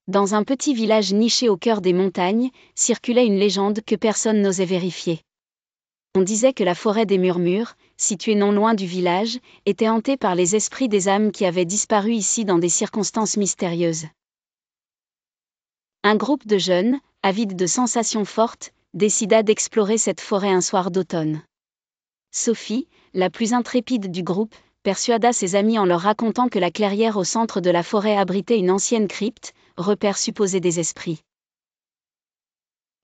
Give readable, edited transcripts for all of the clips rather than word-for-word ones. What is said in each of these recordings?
Dans un petit village niché au cœur des montagnes, circulait une légende que personne n'osait vérifier. On disait que la forêt des Murmures, située non loin du village, était hantée par les esprits des âmes qui avaient disparu ici dans des circonstances mystérieuses. Un groupe de jeunes, avides de sensations fortes, décida d'explorer cette forêt un soir d'automne. Sophie, la plus intrépide du groupe, persuada ses amis en leur racontant que la clairière au centre de la forêt abritait une ancienne crypte, repère supposé des esprits.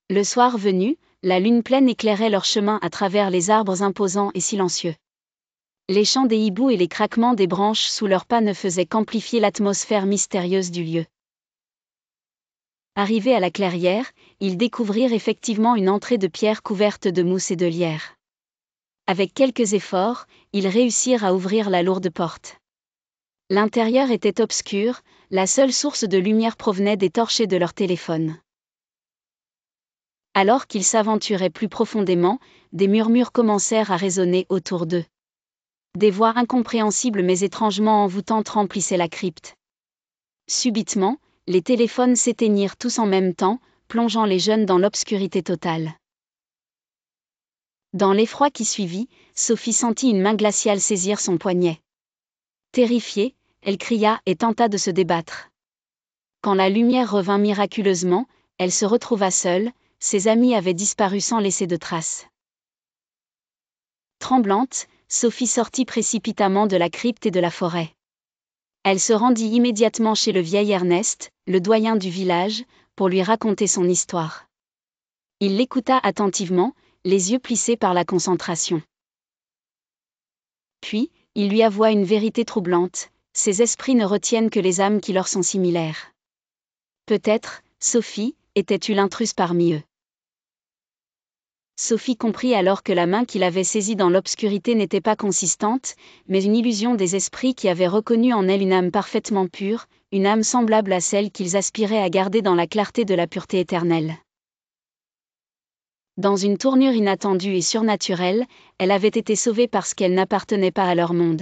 Le soir venu, la lune pleine éclairait leur chemin à travers les arbres imposants et silencieux. Les chants des hiboux et les craquements des branches sous leurs pas ne faisaient qu'amplifier l'atmosphère mystérieuse du lieu. Arrivés à la clairière, ils découvrirent effectivement une entrée de pierre couverte de mousse et de lierre. Avec quelques efforts, ils réussirent à ouvrir la lourde porte. L'intérieur était obscur, la seule source de lumière provenait des torchets de leur téléphone. Alors qu'ils s'aventuraient plus profondément, des murmures commencèrent à résonner autour d'eux. Des voix incompréhensibles mais étrangement envoûtantes remplissaient la crypte. Subitement, les téléphones s'éteignirent tous en même temps, plongeant les jeunes dans l'obscurité totale. Dans l'effroi qui suivit, Sophie sentit une main glaciale saisir son poignet. Terrifiée, elle cria et tenta de se débattre. Quand la lumière revint miraculeusement, elle se retrouva seule, ses amis avaient disparu sans laisser de traces. Tremblante, Sophie sortit précipitamment de la crypte et de la forêt. Elle se rendit immédiatement chez le vieil Ernest, le doyen du village, pour lui raconter son histoire. Il l'écouta attentivement, les yeux plissés par la concentration. Puis, il lui avoua une vérité troublante, ces esprits ne retiennent que les âmes qui leur sont similaires. Peut-être, Sophie, était-tu l'intruse parmi eux. Sophie comprit alors que la main qu'il avait saisie dans l'obscurité n'était pas consistante, mais une illusion des esprits qui avaient reconnu en elle une âme parfaitement pure, une âme semblable à celle qu'ils aspiraient à garder dans la clarté de la pureté éternelle. Dans une tournure inattendue et surnaturelle, elle avait été sauvée parce qu'elle n'appartenait pas à leur monde.